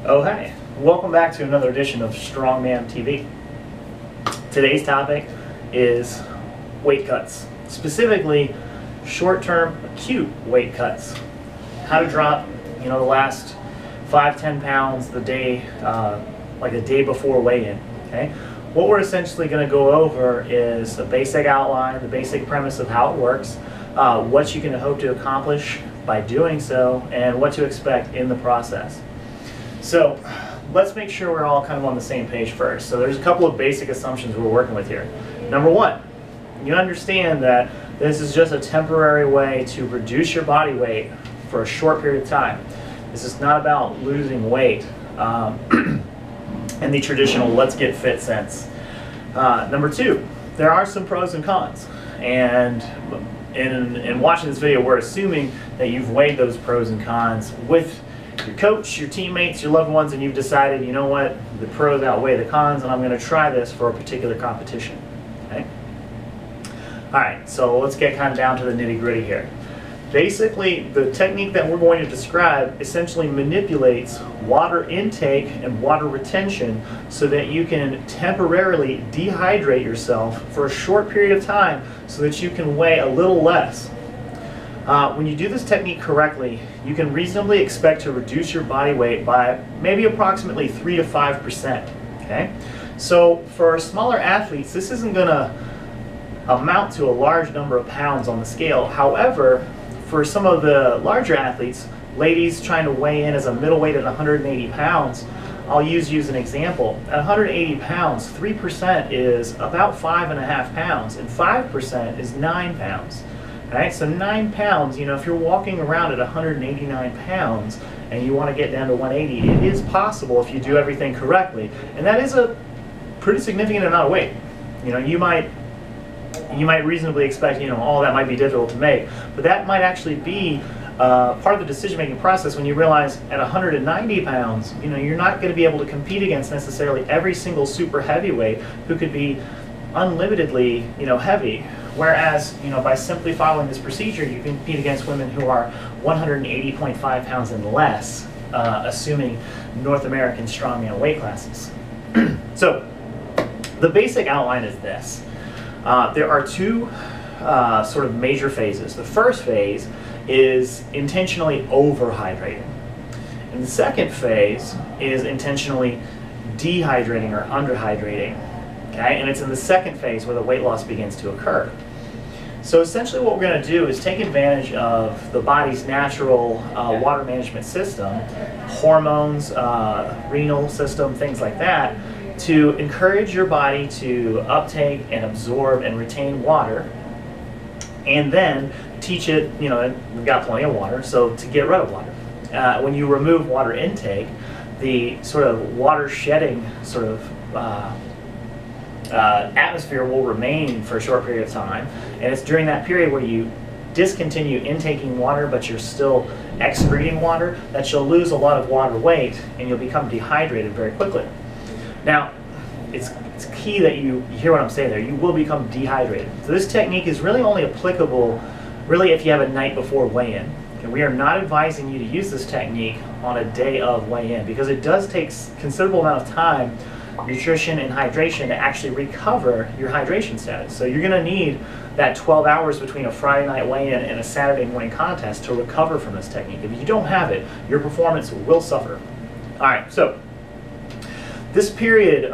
Oh hey, welcome back to another edition of Strongma'am TV. Today's topic is weight cuts, specifically short-term acute weight cuts. How to drop, the last 5-10 pounds the day, like the day before weigh-in. Okay, what we're essentially going to go over is the basic outline, the basic premise of how it works, what you can hope to accomplish by doing so, and what to expect in the process. So let's make sure we're all kind of on the same page first. So there's a couple of basic assumptions we're working with here. Number one, you understand that this is just a temporary way to reduce your body weight for a short period of time. This is not about losing weight in the traditional let's get fit sense. Number two, there are some pros and cons. And in watching this video, we're assuming that you've weighed those pros and cons with your coach, your teammates, your loved ones, and you've decided, you know what, the pros outweigh the cons, and I'm going to try this for a particular competition. Okay? All right, so let's get kind of down to the nitty-gritty here. Basically, the technique that we're going to describe essentially manipulates water intake and water retention so that you can temporarily dehydrate yourself for a short period of time so that you can weigh a little less. When you do this technique correctly, you can reasonably expect to reduce your body weight by maybe approximately 3 to 5%. Okay? So for smaller athletes, this isn't going to amount to a large number of pounds on the scale. However, for some of the larger athletes, ladies trying to weigh in as a middleweight at 180 pounds, I'll use you as an example. At 180 pounds, 3% is about 5.5 pounds, and 5% is 9 pounds. Right, so 9 pounds, if you're walking around at 189 pounds and you want to get down to 180, it is possible if you do everything correctly. And that is a pretty significant amount of weight. You might reasonably expect, all that might be difficult to make, but that might actually be part of the decision-making process when you realize at 190 pounds, you're not going to be able to compete against necessarily every single super heavyweight who could be unlimitedly, heavy. Whereas, by simply following this procedure, you can compete against women who are 180.5 pounds and less, assuming North American strongman weight classes. So, the basic outline is this. There are two sort of major phases. The first phase is intentionally overhydrating. And the second phase is intentionally dehydrating or underhydrating. Okay? And it's in the second phase where the weight loss begins to occur. So essentially what we're going to do is take advantage of the body's natural water management system, hormones, renal system, things like that, to encourage your body to uptake and absorb and retain water, and then teach it, we've got plenty of water, so to get rid of water. When you remove water intake, the sort of water shedding sort of atmosphere will remain for a short period of time, and it's during that period where you discontinue intaking water but you're still excreting water that you'll lose a lot of water weight and you'll become dehydrated very quickly. Now, it's key that you hear what I'm saying there. You will become dehydrated. So this technique is really only applicable really if you have a night before weigh-in. And we are not advising you to use this technique on a day of weigh-in because it does take considerable amount of time, nutrition and hydration, to actually recover your hydration status. So you're going to need that 12 hours between a Friday night weigh-in and a Saturday morning contest to recover from this technique. If you don't have it, your performance will suffer. All right, so this period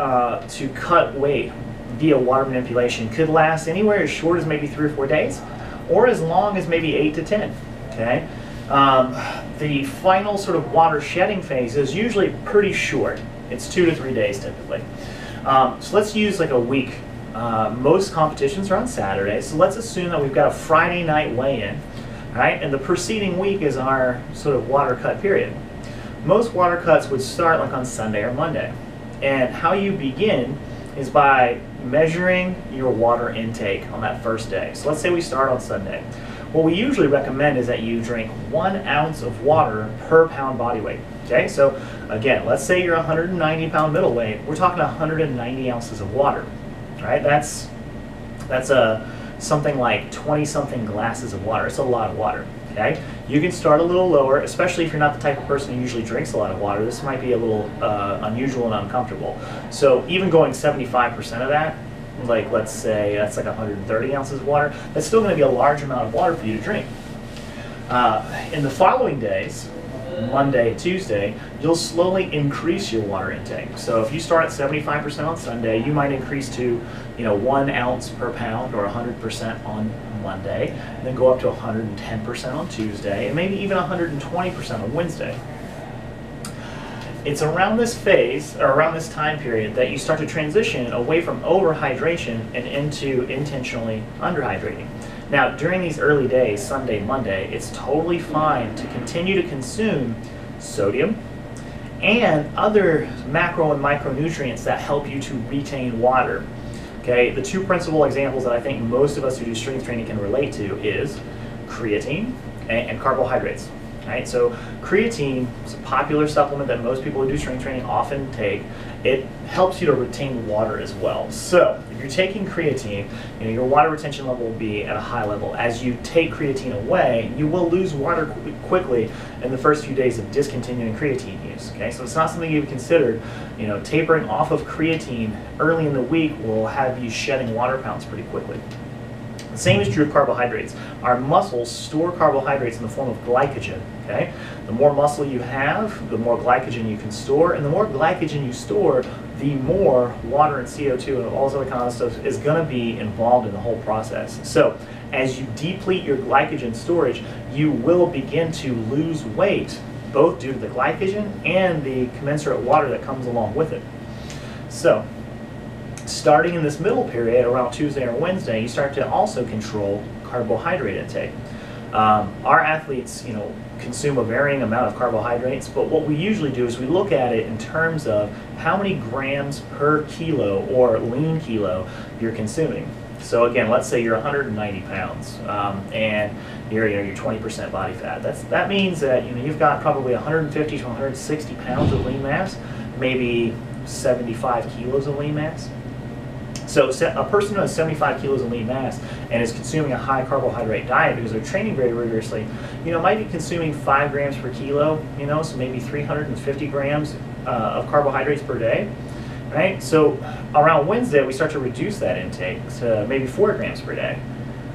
to cut weight via water manipulation could last anywhere as short as maybe 3 or 4 days, or as long as maybe 8 to 10. Okay, the final sort of water shedding phase is usually pretty short. It's 2 to 3 days typically. So let's use like a week. Most competitions are on Saturdays, so let's assume that we've got a Friday night weigh-in, right? And the preceding week is our sort of water cut period. Most water cuts would start like on Sunday or Monday. And how you begin is by measuring your water intake on that first day. So let's say we start on Sunday. What we usually recommend is that you drink 1 ounce of water per pound body weight. Okay, so again, let's say you're 190 pound middleweight. We're talking 190 ounces of water. Right? That's a something like 20-something glasses of water. It's a lot of water. Okay? You can start a little lower, especially if you're not the type of person who usually drinks a lot of water. This might be a little unusual and uncomfortable. So even going 75% of that, like let's say that's like 130 ounces of water, that's still going to be a large amount of water for you to drink. In the following days, Monday, Tuesday, you'll slowly increase your water intake. So if you start at 75% on Sunday, you might increase to 1 ounce per pound or 100% on Monday, and then go up to 110% on Tuesday, and maybe even 120% on Wednesday. It's around this phase, or around this time period, that you start to transition away from overhydration and into intentionally underhydrating. Now, during these early days, Sunday, Monday, it's totally fine to continue to consume sodium and other macro and micronutrients that help you to retain water. Okay, the two principal examples that I think most of us who do strength training can relate to is creatine and carbohydrates. Right? So creatine is a popular supplement that most people who do strength training often take. It helps you to retain water as well. So if you're taking creatine, your water retention level will be at a high level. As you take creatine away, you will lose water quickly in the first few days of discontinuing creatine use. Okay, so it's not something you've considered. Tapering off of creatine early in the week will have you shedding water pounds pretty quickly. The same is true of carbohydrates. Our muscles store carbohydrates in the form of glycogen. Okay? The more muscle you have, the more glycogen you can store, and the more glycogen you store, the more water and CO2 and all this other kind of stuff is going to be involved in the whole process. So as you deplete your glycogen storage, you will begin to lose weight, both due to the glycogen and the commensurate water that comes along with it. So starting in this middle period, around Tuesday or Wednesday, you start to also control carbohydrate intake. Our athletes, consume a varying amount of carbohydrates, but what we usually do is we look at it in terms of how many grams per kilo or lean kilo you're consuming. So again, let's say you're 190 pounds and you're 20% body fat. That means that you've got probably 150 to 160 pounds of lean mass, maybe 75 kilos of lean mass. So a person who has 75 kilos of lean mass and is consuming a high carbohydrate diet because they're training very rigorously, might be consuming 5 grams per kilo, so maybe 350 grams of carbohydrates per day, right? So around Wednesday, we start to reduce that intake to maybe 4 grams per day.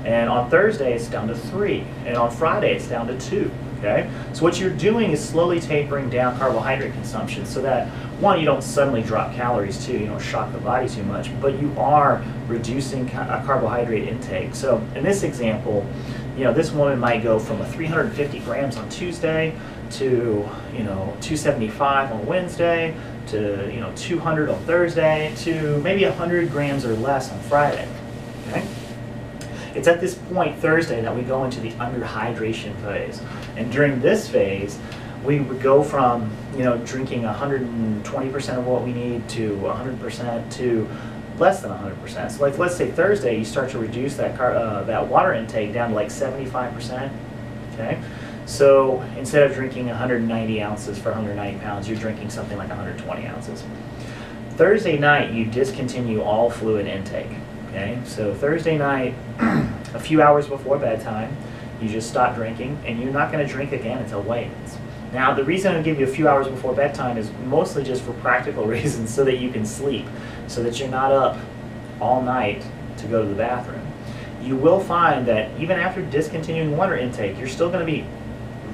And on Thursday, it's down to 3. And on Friday, it's down to 2. Okay? So what you're doing is slowly tapering down carbohydrate consumption so that, one, you don't suddenly drop calories, two, you don't shock the body too much, but you are reducing carbohydrate intake. So in this example, this woman might go from 350 grams on Tuesday to 275 on Wednesday to 200 on Thursday to maybe 100 grams or less on Friday. Okay? It's at this point, Thursday, that we go into the underhydration phase. And during this phase, we would go from drinking 120% of what we need to 100% to less than 100%. So let's say Thursday, you start to reduce that that water intake down to like 75%. Okay, so instead of drinking 190 ounces for 190 pounds, you're drinking something like 120 ounces. Thursday night, you discontinue all fluid intake. Okay, so Thursday night, a few hours before bedtime, you just stop drinking, and you're not going to drink again until weigh-ins. Now, the reason I give you a few hours before bedtime is mostly just for practical reasons, so that you can sleep, so that you're not up all night to go to the bathroom. You will find that even after discontinuing water intake, you're still going to be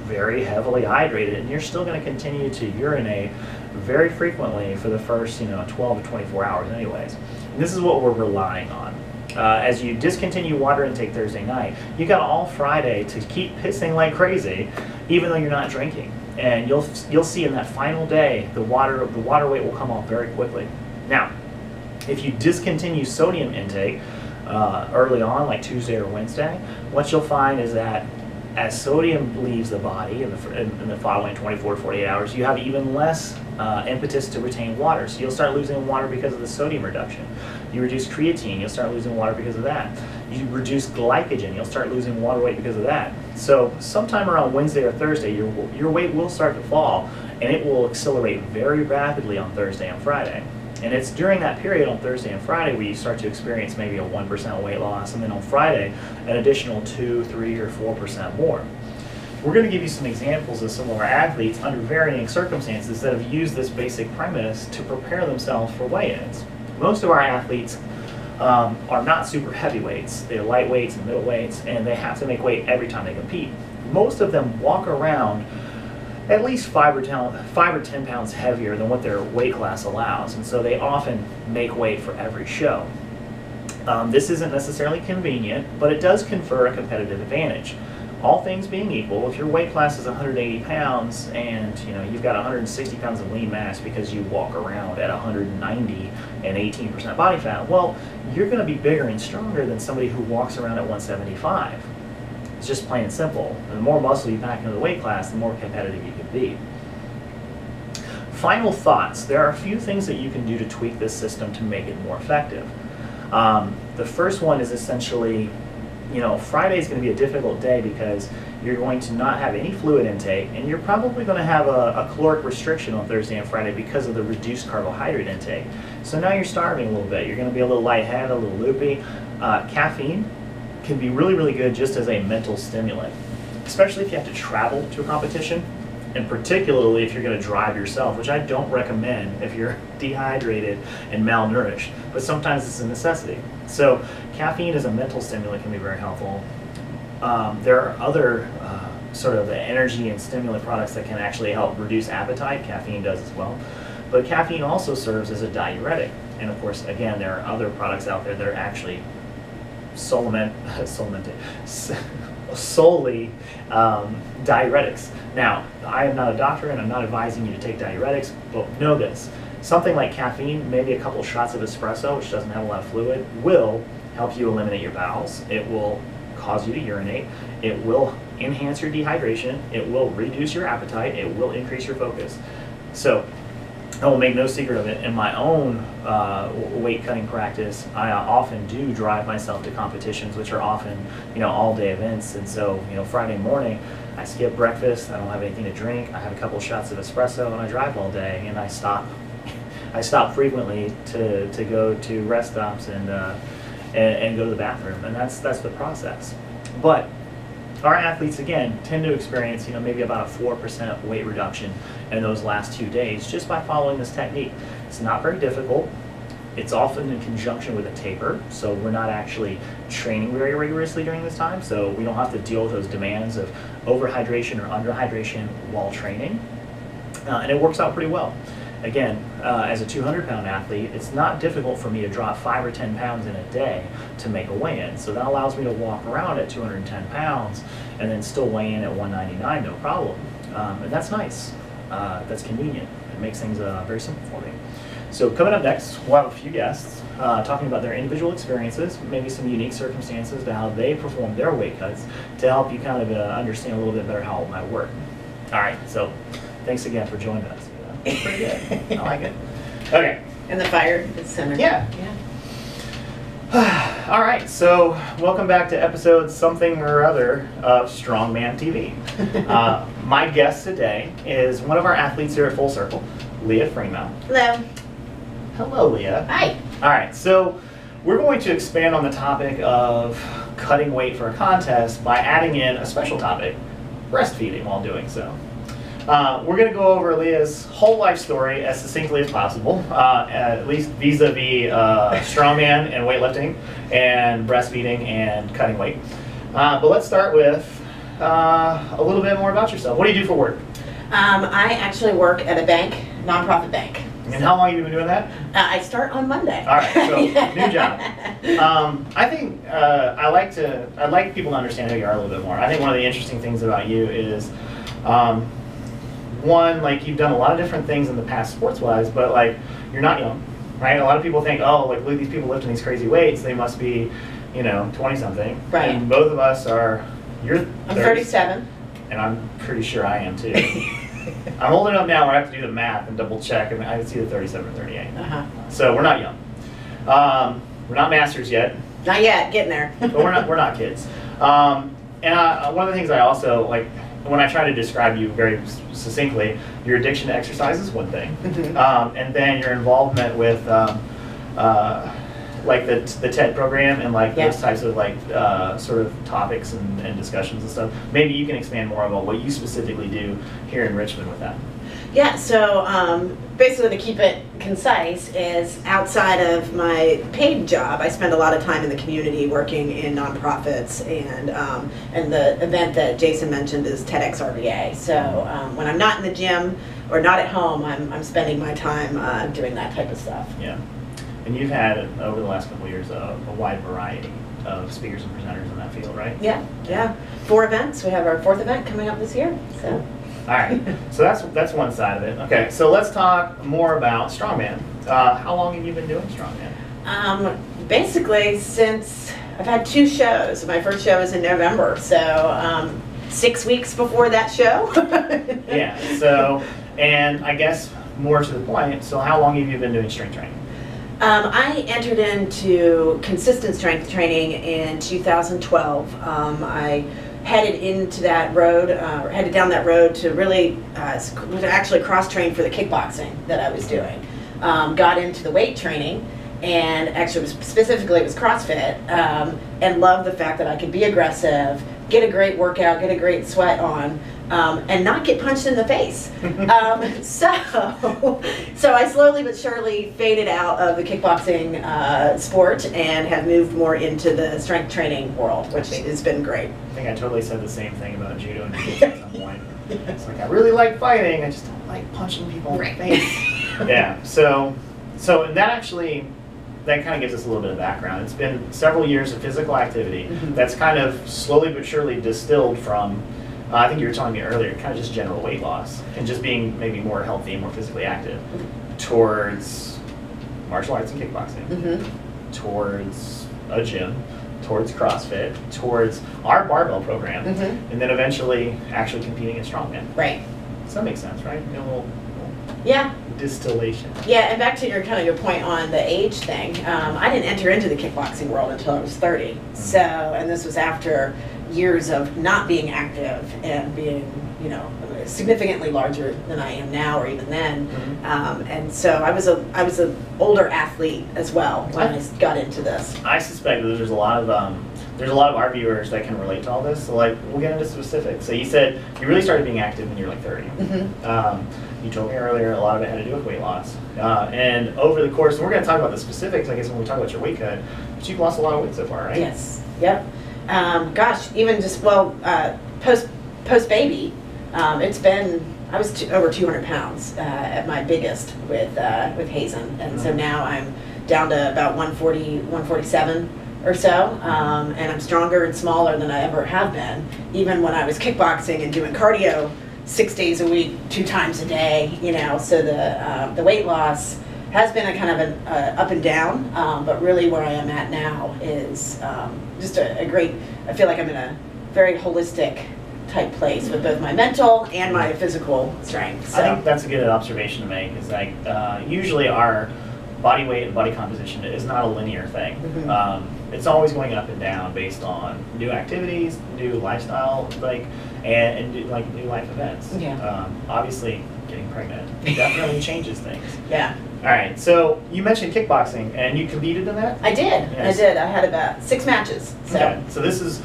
very heavily hydrated, and you're still going to continue to urinate very frequently for the first 12 to 24 hours anyways. And this is what we're relying on. As you discontinue water intake Thursday night, you got all Friday to keep pissing like crazy, even though you're not drinking. And you'll see in that final day, the water weight will come off very quickly. Now, if you discontinue sodium intake early on, like Tuesday or Wednesday, what you'll find is that as sodium leaves the body in the following 24 to 48 hours, you have even less impetus to retain water. So you'll start losing water because of the sodium reduction. You reduce creatine, you'll start losing water because of that. You reduce glycogen, you'll start losing water weight because of that. So sometime around Wednesday or Thursday, your weight will start to fall, and it will accelerate very rapidly on Thursday and Friday. And it's during that period on Thursday and Friday where you start to experience maybe a 1% weight loss, and then on Friday, an additional 2, 3, or 4% more. We're going to give you some examples of some of our athletes under varying circumstances that have used this basic premise to prepare themselves for weigh-ins. Most of our athletes are not super heavyweights. They're lightweights and middleweights, and they have to make weight every time they compete. Most of them walk around at least 5 or 10 pounds heavier than what their weight class allows, and so they often make weight for every show. This isn't necessarily convenient, but it does confer a competitive advantage. All things being equal, if your weight class is 180 pounds and you've got 160 pounds of lean mass because you walk around at 190 and 18% body fat, well, you're going to be bigger and stronger than somebody who walks around at 175. It's just plain and simple. And the more muscle you pack into the weight class, the more competitive you can be. Final thoughts. There are a few things that you can do to tweak this system to make it more effective. The first one is essentially, Friday is going to be a difficult day because you're going to not have any fluid intake, and you're probably going to have a caloric restriction on Thursday and Friday because of the reduced carbohydrate intake. So now you're starving a little bit. You're going to be a little lightheaded, a little loopy. Caffeine can be really, really good just as a mental stimulant, especially if you have to travel to a competition, and particularly if you're going to drive yourself, which I don't recommend if you're dehydrated and malnourished, but sometimes it's a necessity. So caffeine as a mental stimulant can be very helpful. There are other sort of energy and stimulant products that can actually help reduce appetite. Caffeine does as well. But caffeine also serves as a diuretic. And of course, again, there are other products out there that are actually solely diuretics. Now, I am not a doctor and I'm not advising you to take diuretics, but know this. Something like caffeine, maybe a couple shots of espresso, which doesn't have a lot of fluid, will help you eliminate your bowels. It will cause you to urinate. It will enhance your dehydration. It will reduce your appetite. It will increase your focus. So I will make no secret of it. In my own weight cutting practice, I often do drive myself to competitions, which are often, all day events. And so, Friday morning, I skip breakfast. I don't have anything to drink. I have a couple shots of espresso, and I drive all day. And I stop. I stop frequently to go to rest stops and go to the bathroom, and that's the process. But our athletes, again, tend to experience, maybe about a 4% weight reduction in those last 2 days just by following this technique. It's not very difficult. It's often in conjunction with a taper, so we're not actually training very rigorously during this time, so we don't have to deal with those demands of overhydration or underhydration while training, and it works out pretty well. Again, as a 200-pound athlete, it's not difficult for me to drop 5 or 10 pounds in a day to make a weigh-in. So that allows me to walk around at 210 pounds and then still weigh in at 199, no problem. And that's nice. That's convenient. It makes things very simple for me. So coming up next, we'll have a few guests talking about their individual experiences, maybe some unique circumstances to how they perform their weight cuts to help you kind of understand a little bit better how it might work. All right, so thanks again for joining us. It's pretty good. I like it. Okay. And the fire is centered. Yeah. All right, so welcome back to episode something or other of Strongma'am TV. My guest today is one of our athletes here at Full Circle, Leah Fremouw. Hello. Hello, Leah. Hi. All right, so we're going to expand on the topic of cutting weight for a contest by adding in a special topic, breastfeeding, while doing so. We're going to go over Leah's whole life story as succinctly as possible, at least vis-a-vis strongman and weightlifting and breastfeeding and cutting weight. But let's start with a little bit more about yourself. What do you do for work? I actually work at a bank, nonprofit bank. And how long have you been doing that? I start on Monday. All right, so new job. I think I'd like people to understand who you are a little bit more. I think one of the interesting things about you is one, like you've done a lot of different things in the past sports-wise, but like you're not young, right? A lot of people think, oh, like look at these people lifting these crazy weights, they must be, 20-something. Right. And both of us are, I'm 37. And I'm pretty sure I am too. I'm old enough now where I have to do the math and double check, and I see the 37 or 38. So we're not young. We're not masters yet. Not yet, getting there. But we're not kids. And one of the things I also like, when I try to describe you very succinctly, your addiction to exercise is one thing, and then your involvement with like the TED program and like those types of like sort of topics and discussions and stuff. Maybe you can expand more about what you specifically do here in Richmond with that. Yeah, so basically to keep it concise is outside of my paid job, I spend a lot of time in the community working in nonprofits, and the event that Jason mentioned is TEDx RVA. So when I'm not in the gym or not at home, I'm spending my time doing that type of stuff. Yeah, and you've had over the last couple of years a wide variety of speakers and presenters in that field, right? Yeah. 4 events. We have our 4th event coming up this year. So. Cool. All right, so that's one side of it. Okay, so let's talk more about Strongman. How long have you been doing Strongman? Basically, since I've had 2 shows. My first show was in November, so 6 weeks before that show. Yeah. So, and I guess more to the point. So, how long have you been doing strength training? I entered into consistent strength training in 2012. I headed into that road, or headed down that road to really to actually cross-train for the kickboxing that I was doing. Got into the weight training, and actually specifically it was CrossFit, and loved the fact that I could be aggressive, get a great workout, get a great sweat on, and not get punched in the face. So I slowly but surely faded out of the kickboxing sport and have moved more into the strength training world, which has been great. I think I totally said the same thing about judo and jiu-jitsu at some point. It's like, I really like fighting, I just don't like punching people in the face. Yeah, so and that kind of gives us a little bit of background. It's been several years of physical activity that's kind of slowly but surely distilled from, I think you were telling me earlier, kind of just general weight loss and just being maybe more healthy and more physically active towards martial arts and kickboxing, towards a gym, towards CrossFit, towards our barbell program, and then eventually actually competing in Strongman. Right. Does that make sense, right? A little distillation. Yeah, and back to your point on the age thing. I didn't enter into the kickboxing world until I was 30. So, and this was after years of not being active and being, significantly larger than I am now, or even then. And so I was an older athlete as well when I got into this. I suspect that there's a lot of our viewers that can relate to all this. So like, we'll get into specifics. So you said you really started being active when you were like 30. You told me earlier a lot of it had to do with weight loss. And over the course, and we're going to talk about the specifics, I guess, when we talk about your weight cut, but you've lost a lot of weight so far, right? Yes. Yep. Gosh, even just, post baby, it's been, I was over 200 pounds at my biggest with Hazen. And so now I'm down to about 140, 147 or so. And I'm stronger and smaller than I ever have been, even when I was kickboxing and doing cardio 6 days a week, 2 times a day, so the weight loss has been a kind of an up and down, but really where I am at now is just a great, I feel like I'm in a very holistic type place with both my mental and my physical strength. So. I think that's a good observation to make, is like usually our body weight and body composition is not a linear thing. It's always going up and down based on new activities, new lifestyle, and new life events. Obviously, getting pregnant definitely changes things. Yeah. All right. So you mentioned kickboxing, and you competed in that? I did. Yes. I did. I had about 6 matches. So. Okay. So this is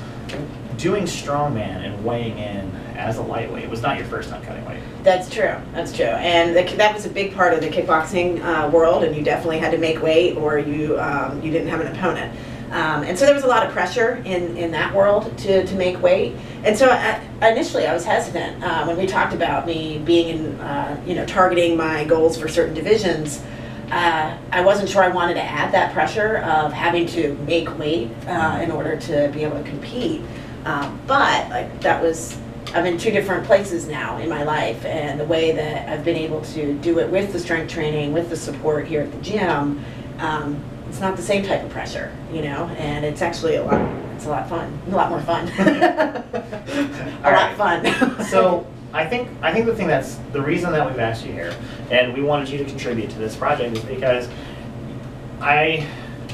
doing strongman and weighing in as a lightweight. It was not your first time cutting weight. That's true. That's true. And that was a big part of the kickboxing world, and you definitely had to make weight, or you didn't have an opponent. And so there was a lot of pressure in that world to make weight. And so initially I was hesitant when we talked about me being in, targeting my goals for certain divisions. I wasn't sure I wanted to add that pressure of having to make weight in order to be able to compete. But I'm in 2 different places now in my life, and the way that I've been able to do it with the strength training, with the support here at the gym, it's not the same type of pressure, and it's actually a lot fun, a lot more fun. A lot fun. So I think the reason that we've asked you here, and we wanted you to contribute to this project, is because I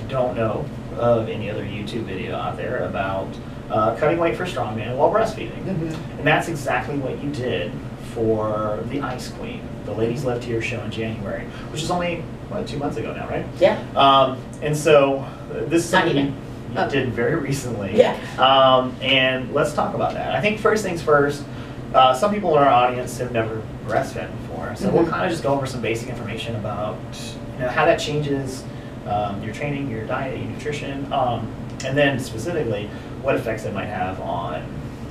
don't know of any other YouTube video out there about cutting weight for Strongman while breastfeeding. And that's exactly what you did for the Ice Queen, the Ladies Love Tears show in January, which is only, what, 2 months ago now, right? Yeah. And so this is something you Oh. did very recently. Yeah. And let's talk about that. I think first things first, some people in our audience have never breastfed before, so we'll kind of just go over some basic information about how that changes your training, your diet, your nutrition, and then specifically what effects it might have on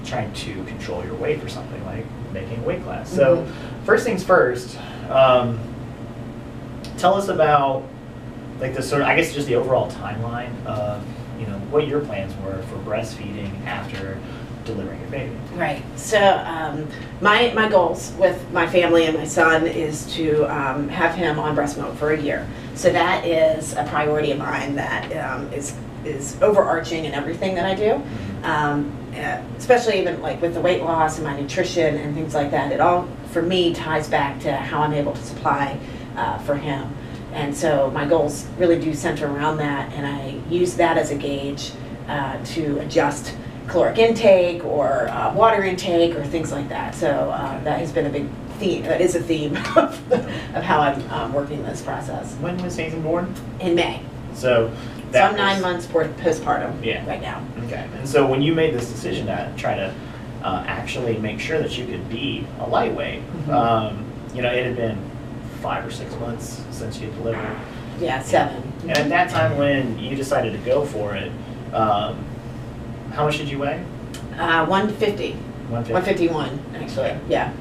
trying to control your weight for something like making a weight class. So first things first, tell us about like the sort of, I guess just the overall timeline of what your plans were for breastfeeding after delivering your baby. Right. So my goals with my family and my son is to have him on breast milk for a year. So that is a priority of mine that is overarching in everything that I do. Especially even like with the weight loss and my nutrition and things like that. It all, for me, ties back to how I'm able to supply for him. And so my goals really do center around that, and I use that as a gauge to adjust caloric intake or water intake or things like that. So that has been a big theme. That is a theme of how I'm working this process. When was Nathan born? In May. So I'm 9 months postpartum right now. Okay. And so when you made this decision to try to actually make sure that you could be a lightweight, it had been 5 or 6 months since you delivered. Yeah, 7. And at that time when you decided to go for it, how much did you weigh? 150. 151, actually. Yeah.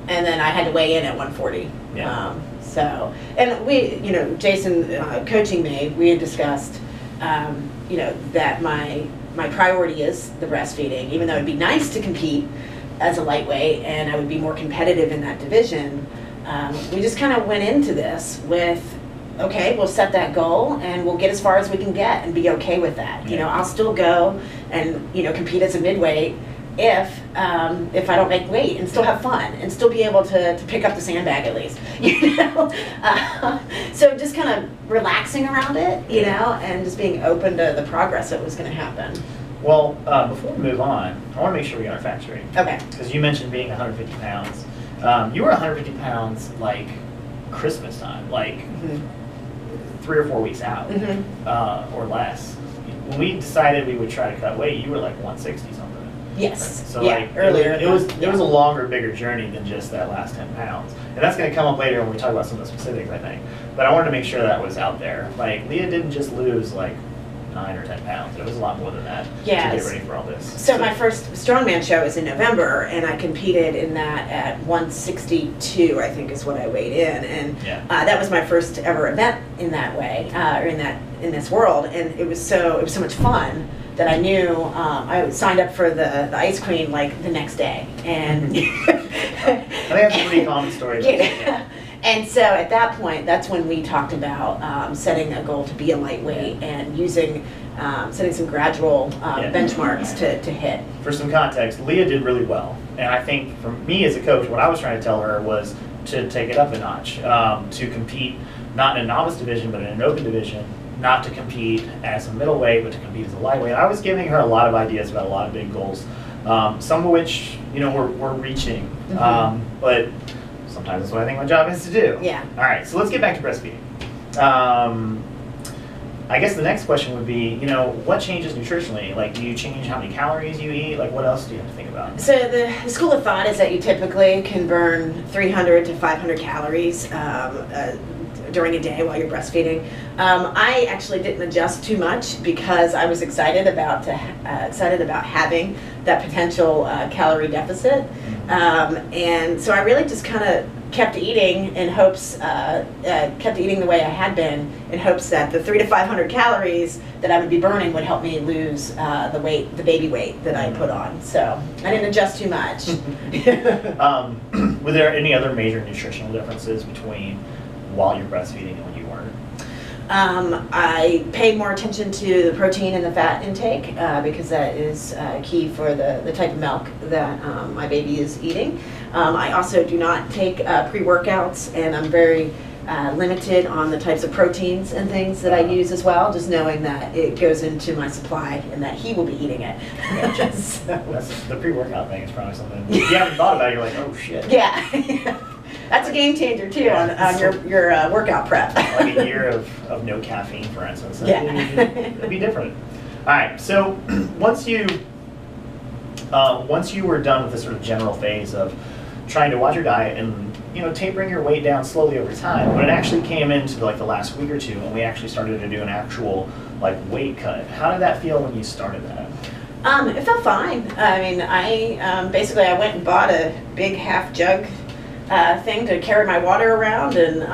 And then I had to weigh in at 140. Yeah. So, and we, Jason coaching me, we had discussed, that my priority is the breastfeeding, even though it'd be nice to compete as a lightweight and I would be more competitive in that division. We just kind of went into this with, okay, we'll set that goal and we'll get as far as we can get and be okay with that. I'll still go and, compete as a midweight if I don't make weight and still have fun and still be able to pick up the sandbag at least, So just kind of relaxing around it, and just being open to the progress that was going to happen. Well, before we move on, I want to make sure we got our facts straight. Okay. Because you mentioned being 150 pounds. You were 150 pounds like Christmas time, like 3 or 4 weeks out, or less. When we decided we would try to cut weight, you were like 160 something. Yes. So earlier. It was a longer, bigger journey than just that last 10 pounds. And that's going to come up later when we talk about some of the specifics, I think. But I wanted to make sure that was out there. Like, Leah didn't just lose like 9 or 10 pounds. It was a lot more than that to get ready for all this. So my first Strongman show was in November, and I competed in that at 162, I think is what I weighed in, and that was my first ever event in that way, or in this world, and it was so much fun that I knew I signed up for the Ice Queen like the next day, and I think that's a pretty common story. And so at that point, that's when we talked about setting a goal to be a lightweight and using, setting some gradual benchmarks to hit. For some context, Leah did really well. And I think for me as a coach, what I was trying to tell her was to take it up a notch, to compete not in a novice division, but in an open division, not to compete as a middleweight, but to compete as a lightweight. I was giving her a lot of ideas about a lot of big goals, some of which, we're reaching, but sometimes that's what I think my job is to do. Yeah. All right, so let's get back to breastfeeding. I guess the next question would be, what changes nutritionally? Like, do you change how many calories you eat? Like, what else do you have to think about? So the school of thought is that you typically can burn 300 to 500 calories during a day while you're breastfeeding. I actually didn't adjust too much because I was excited about having that potential calorie deficit, and so I really just kind of kept eating in hopes, kept eating the way I had been in hopes that the 300 to 500 calories that I would be burning would help me lose the baby weight that I put on. So I didn't adjust too much. Were there any other major nutritional differences between while you're breastfeeding and when you weren't? I paid more attention to the protein and the fat intake because that is key for the type of milk that my baby is eating. I also do not take pre-workouts, and I'm very limited on the types of proteins and things that I use as well, just knowing that it goes into my supply and that he will be eating it. So. That's the pre-workout thing is probably something you haven't thought about. You're like, oh shit. Yeah. That's a game changer too on your workout prep. Like a year of no caffeine, for instance. It'd be different. All right. So once you were done with this sort of general phase of trying to watch your diet and tapering your weight down slowly over time, when it actually came into like the last week or two, and we actually started to do an actual like weight cut, how did that feel when you started that? It felt fine. I mean, I basically I went and bought a big half jug thing to carry my water around, and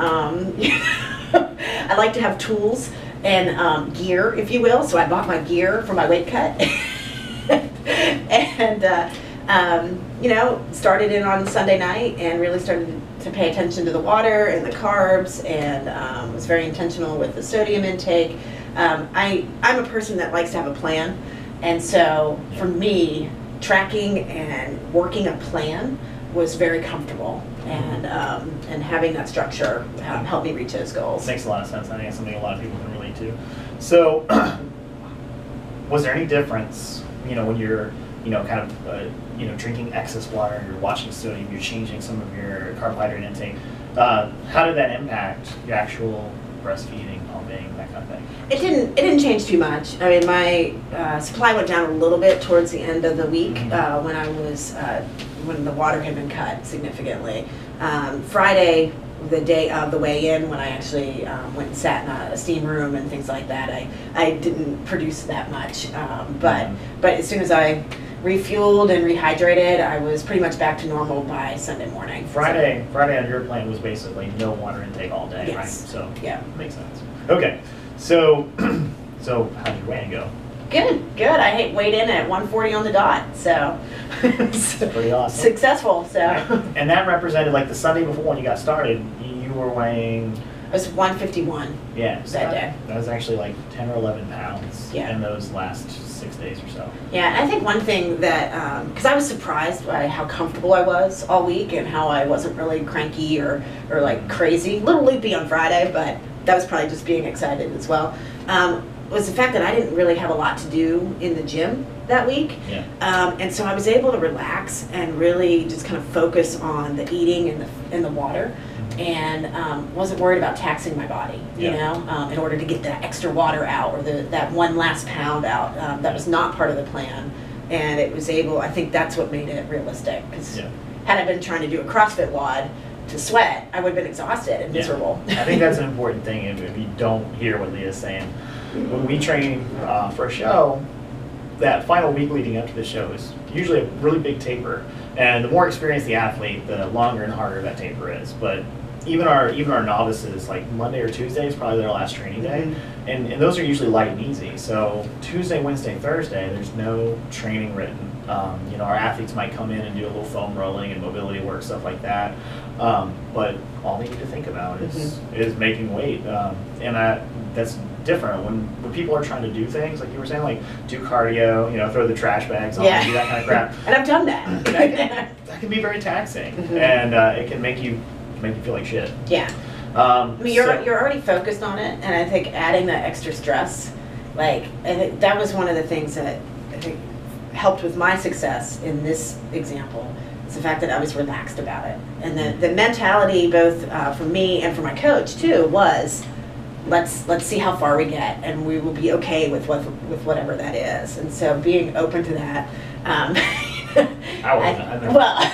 I like to have tools and gear, if you will. So I bought my gear for my weight cut, and started in on Sunday night and really started to pay attention to the water and the carbs, and was very intentional with the sodium intake. I'm a person that likes to have a plan, and so for me, tracking and working a plan was very comfortable, and having that structure helped me reach those goals. Makes a lot of sense. I think it's something a lot of people can relate to. So, was there any difference, when you're kind of, drinking excess water, you're watching sodium, you're changing some of your carbohydrate intake? How did that impact your actual breastfeeding, pumping, that kind of thing? It didn't change too much. I mean, my supply went down a little bit towards the end of the week when the water had been cut significantly. Friday, the day of the weigh-in, when I actually went and sat in a steam room and things like that, I didn't produce that much. But as soon as I refueled and rehydrated, I was pretty much back to normal by Sunday morning. Friday on your plan was basically no water intake all day, yes. Right? So yeah, makes sense. Okay, so how did your weigh-in go? Good. I weighed in at 140 on the dot, so that's pretty awesome. Successful. So. And that represented, like, the Sunday before when you got started, you were weighing. I was 151. Yeah, so that day. That was actually like 10 or 11 pounds in those last 6 days or so. Yeah, and I think one thing that, because I was surprised by how comfortable I was all week and how I wasn't really cranky or like crazy, a little loopy on Friday, but that was probably just being excited as well. Was the fact that I didn't really have a lot to do in the gym that week. Yeah. And so I was able to relax and really just kind of focus on the eating and the water, and wasn't worried about taxing my body, in order to get that extra water out or that one last pound out. That was not part of the plan, and it was able, I think that's what made it realistic, because had I been trying to do a CrossFit WOD to sweat, I would have been exhausted and miserable. I think that's an important thing if you don't hear what Leah's saying. When we train for a show, that final week leading up to the show is usually a really big taper, and the more experienced the athlete, the longer and harder that taper is. But even our novices, like Monday or Tuesday is probably their last training day, and those are usually light and easy. So Tuesday, Wednesday, Thursday, there's no training written. Our athletes might come in and do a little foam rolling and mobility work, stuff like that. But all they need to think about is making weight, and that's different when people are trying to do things like you were saying, like do cardio, throw the trash bags on, do that kind of crap. And I've done that. That can be very taxing, and it can make you feel like shit. Yeah. I mean, you're already focused on it, and I think adding that extra stress, I think that was one of the things that I think helped with my success in this example. It's the fact that I was relaxed about it, and the mentality both for me and for my coach too was, let's see how far we get, and we will be okay with whatever that is. And so being open to that. I wasn't. Well,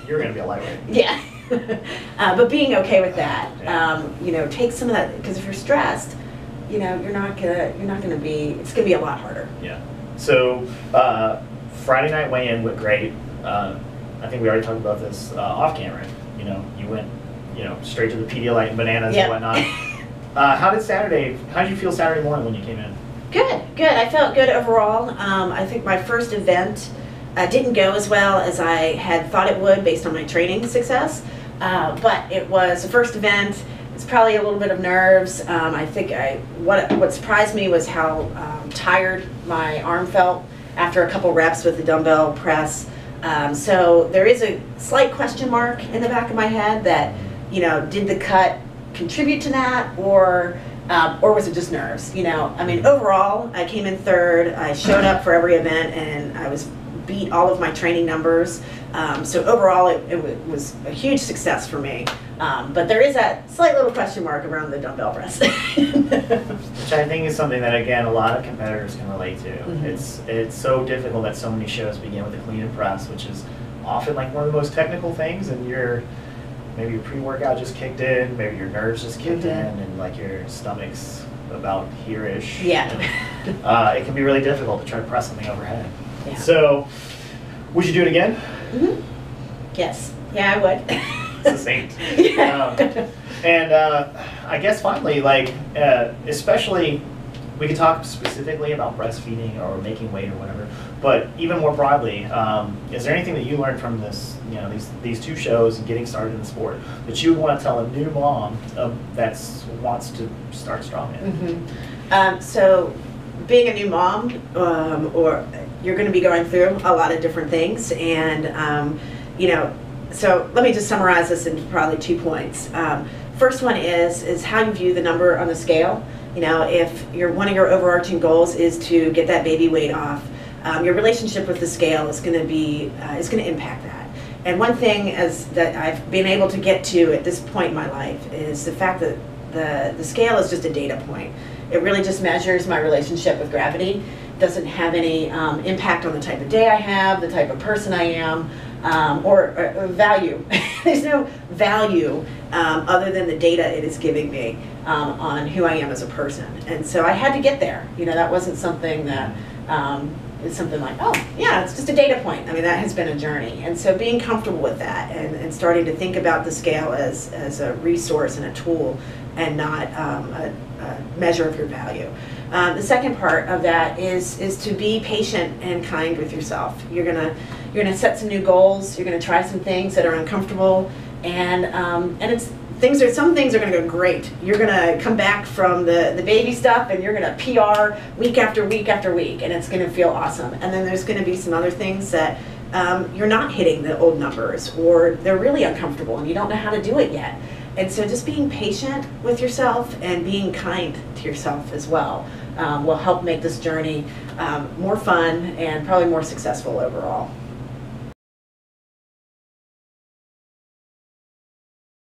you're going to be a lightweight. Yeah. But being okay with that, take some of that, because if you're stressed, you're not gonna be. It's gonna be a lot harder. Yeah. So Friday night weigh-in went great. I think we already talked about this off camera. You went, straight to the Pedialyte and bananas and whatnot. How did you feel Saturday morning when you came in? Good. I felt good overall. I think my first event didn't go as well as I had thought it would based on my training success, but it was the first event. It's probably a little bit of nerves. I think what surprised me was how tired my arm felt after a couple reps with the dumbbell press. So there is a slight question mark in the back of my head that, did the cut contribute to that, or was it just nerves? You know, I mean, overall, I came in third. I showed up for every event, and I beat all of my training numbers. So overall, it was a huge success for me. But there is that slight little question mark around the dumbbell press. Which I think is something that, again, a lot of competitors can relate to. Mm-hmm. It's so difficult that so many shows begin with a clean and press, which is often like one of the most technical things, and maybe your pre-workout just kicked in, maybe your nerves just kicked in, and like your stomach's about here-ish. Yeah. It can be really difficult to try to press something overhead. Yeah. So, would you do it again? Mm-hmm. Yes. Yeah, I would. Succinct. Yeah. And I guess finally, like, especially, we could talk specifically about breastfeeding or making weight or whatever, but even more broadly, is there anything that you learned from this, you know, these two shows and getting started in the sport that you would want to tell a new mom that wants to start Strongman? Mm-hmm. So, being a new mom, or you're going to be going through a lot of different things, and you know, so let me just summarize this into probably 2 points. First one is how you view the number on the scale. You know, if one of your overarching goals is to get that baby weight off, your relationship with the scale is going to impact that. And one thing that I've been able to get to at this point in my life is the fact that the scale is just a data point. It really just measures my relationship with gravity. Doesn't have any impact on the type of day I have, the type of person I am, or value. There's no value other than the data it is giving me on who I am as a person. And so I had to get there. You know, that wasn't something that is something like, oh, yeah, it's just a data point. I mean, that has been a journey. And so being comfortable with that and starting to think about the scale as a resource and a tool and not a measure of your value. The second part of that is to be patient and kind with yourself. You're gonna set some new goals. You're gonna try some things that are uncomfortable, and some things are gonna go great. You're gonna come back from the baby stuff, and you're gonna PR week after week after week, and it's gonna feel awesome. And then there's gonna be some other things that you're not hitting the old numbers, or they're really uncomfortable, and you don't know how to do it yet. And so just being patient with yourself and being kind to yourself as well will help make this journey more fun and probably more successful overall.